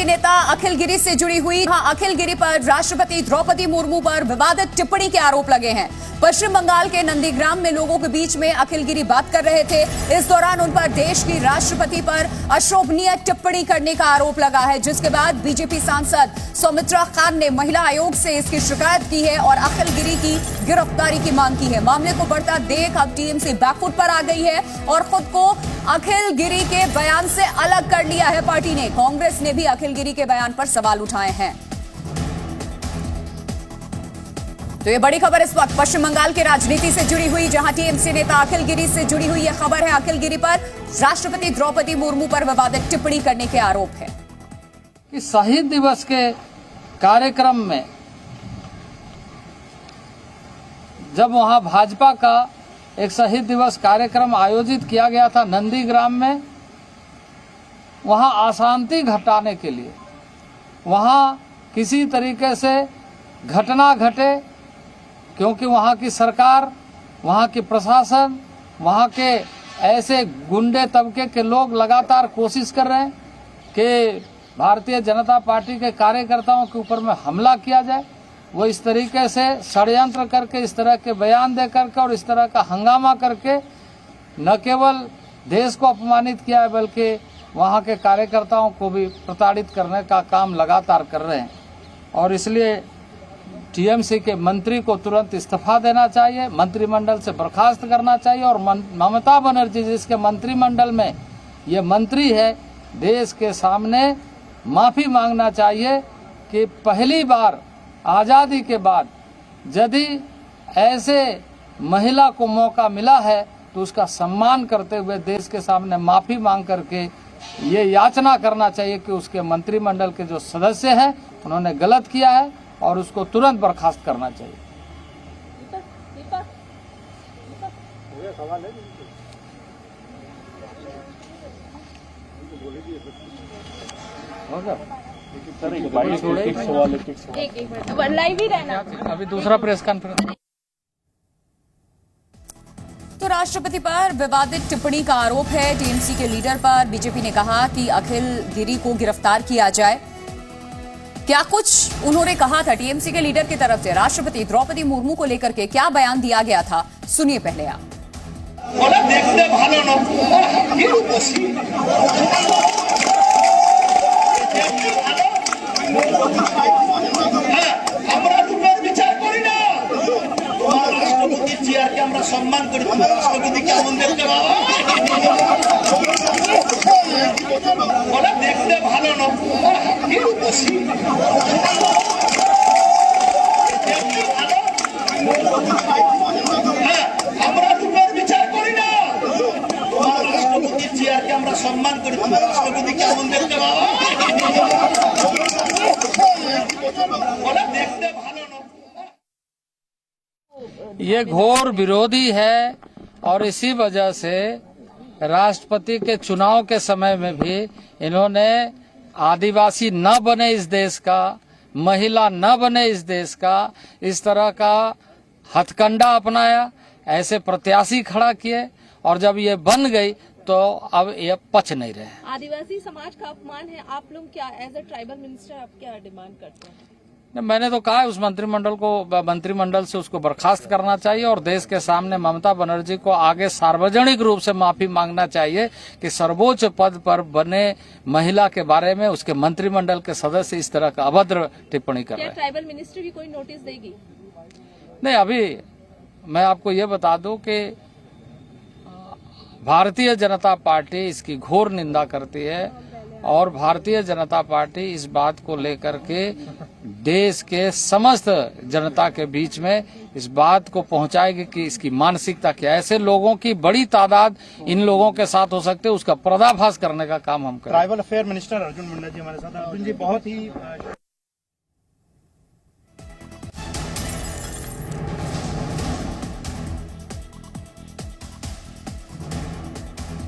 नेता अखिल गिरी से जुड़ी हुई। अखिल गिरी पर राष्ट्रपति द्रौपदी मुर्मू पर विवादित टिप्पणी के आरोप लगे हैं। पश्चिम बंगाल के नंदीग्राम में लोगों के बीच में अखिल गिरी बात कर रहे थे। इस दौरान उन पर देश की राष्ट्रपति पर अशोभनीय टिप्पणी करने का आरोप लगा है, जिसके बाद बीजेपी सांसद सौमित्रा खान ने महिला आयोग से इसकी शिकायत की है और अखिल गिरी की गिरफ्तारी की मांग की है। मामले को बढ़ता देख अब टीएमसी बैकफुट पर आ गई है और खुद को अखिल गिरी के बयान से अलग कर लिया है पार्टी ने। कांग्रेस ने भी अखिल गिरी के बयान पर सवाल उठाए हैं। तो ये बड़ी खबर इस वक्त पश्चिम बंगाल की राजनीति से जुड़ी हुई, जहां टीएमसी नेता अखिल गिरी से जुड़ी हुई यह खबर है। अखिल गिरी पर राष्ट्रपति द्रौपदी मुर्मू पर विवादित टिप्पणी करने के आरोप है कि शहीद दिवस के कार्यक्रम में जब वहां भाजपा का एक शहीद दिवस कार्यक्रम आयोजित किया गया था नंदीग्राम में, वहां अशांति घटाने के लिए, वहां किसी तरीके से घटना घटे, क्योंकि वहां की सरकार, वहां की प्रशासन, वहां के ऐसे गुंडे तबके के लोग लगातार कोशिश कर रहे हैं कि भारतीय जनता पार्टी के कार्यकर्ताओं के ऊपर में हमला किया जाए। वो इस तरीके से षड्यंत्र करके, इस तरह के बयान दे करके और इस तरह का हंगामा करके न केवल देश को अपमानित किया है, बल्कि वहां के कार्यकर्ताओं को भी प्रताड़ित करने का काम लगातार कर रहे हैं। और इसलिए टीएमसी के मंत्री को तुरंत इस्तीफा देना चाहिए, मंत्रिमंडल से बर्खास्त करना चाहिए और ममता बनर्जी जिसके मंत्रिमंडल में ये मंत्री है, देश के सामने माफी मांगना चाहिए कि पहली बार आज़ादी के बाद यदि ऐसे महिला को मौका मिला है तो उसका सम्मान करते हुए देश के सामने माफी मांग करके ये याचना करना चाहिए कि उसके मंत्रिमंडल के जो सदस्य हैं उन्होंने गलत किया है और उसको तुरंत बर्खास्त करना चाहिए। लाइव ही रहना। अभी दूसरा प्रेस कॉन्फ्रेंस। तो राष्ट्रपति पर विवादित टिप्पणी का आरोप है टीएमसी के लीडर पर। बीजेपी ने कहा कि अखिल गिरी को गिरफ्तार किया जाए। क्या कुछ उन्होंने कहा था टीएमसी के लीडर की तरफ से, राष्ट्रपति द्रौपदी मुर्मू को लेकर के क्या बयान दिया गया था, सुनिए पहले आप। देखते ভালো না আমরা রূপের বিচার করি না, তোমার রাষ্ট্রপতি চেয়ারকে আমরা সম্মান করি। তোমার রাষ্ট্রপতি কেমন দেখতে বাবা? ওরা দেখতে ভালো না, কি রূপসী দেখতে ভালো। আমরা রূপের বিচার করি না, তোমার রাষ্ট্রপতি চেয়ারকে আমরা সম্মান করি। তোমার রাষ্ট্রপতি কেমন দেখতে বাবা? ये घोर विरोधी है और इसी वजह से राष्ट्रपति के चुनाव के समय में भी इन्होंने आदिवासी न बने इस देश का, महिला न बने इस देश का, इस तरह का हथकंडा अपनाया, ऐसे प्रत्याशी खड़ा किए और जब ये बन गई तो अब ये पच नहीं रहे। आदिवासी समाज का अपमान है। आप लोग क्या एज अ ट्राइबल मिनिस्टर आप क्या डिमांड करते हैं? मैंने तो कहा है उस मंत्रिमंडल से उसको बर्खास्त करना चाहिए और देश के सामने ममता बनर्जी को आगे सार्वजनिक रूप से माफी मांगना चाहिए कि सर्वोच्च पद पर बने महिला के बारे में उसके मंत्रिमंडल के सदस्य इस तरह का अभद्र टिप्पणी कर रहे हैं। ट्राइबल मिनिस्ट्री भी कोई नोटिस देगी? नहीं, अभी मैं आपको ये बता दूं कि भारतीय जनता पार्टी इसकी घोर निंदा करती है और भारतीय जनता पार्टी इस बात को लेकर के देश के समस्त जनता के बीच में इस बात को पहुंचाएगी कि इसकी मानसिकता क्या है। ऐसे लोगों की बड़ी तादाद इन लोगों के साथ हो सकते है, उसका पर्दाफाश करने का काम हम करें। Tribal affair minister Arjun Munda ji हमारे साथ। अर्जुन जी, बहुत ही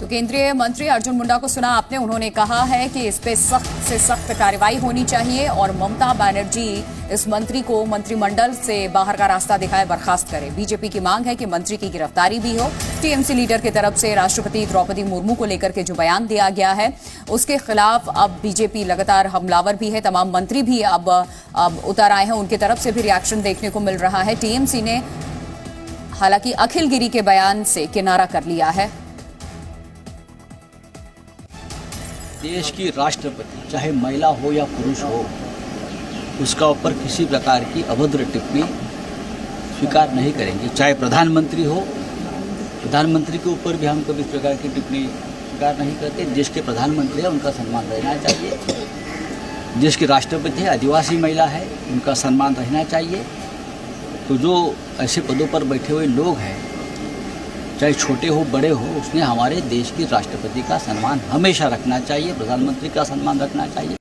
तो केंद्रीय मंत्री अर्जुन मुंडा को सुना आपने, उन्होंने कहा है कि इस पे सख्त से सख्त कार्रवाई होनी चाहिए और ममता बनर्जी इस मंत्री को मंत्रिमंडल से बाहर का रास्ता दिखाए बर्खास्त करे। बीजेपी की मांग है कि मंत्री की गिरफ्तारी भी हो। टीएमसी लीडर की तरफ से राष्ट्रपति द्रौपदी मुर्मू को लेकर के जो बयान दिया गया है उसके खिलाफ अब बीजेपी लगातार हमलावर भी है। तमाम मंत्री भी अब उतर आए हैं, उनकी तरफ से भी रिएक्शन देखने को मिल रहा है। टीएमसी ने हालांकि अखिल गिरी के बयान से किनारा कर लिया है। देश की राष्ट्रपति चाहे महिला हो या पुरुष हो, उसका ऊपर किसी प्रकार की अभद्र टिप्पणी स्वीकार नहीं करेंगे। चाहे प्रधानमंत्री हो, प्रधानमंत्री के ऊपर भी हम कभी इस प्रकार की टिप्पणी स्वीकार नहीं करते। देश के प्रधानमंत्री है, उनका सम्मान रहना चाहिए। देश की राष्ट्रपति है, आदिवासी महिला है, उनका सम्मान रहना चाहिए। तो जो ऐसे पदों पर बैठे हुए लोग हैं, चाहे छोटे हो बड़े हो, उसने हमारे देश की राष्ट्रपति का सम्मान हमेशा रखना चाहिए, प्रधानमंत्री का सम्मान रखना चाहिए।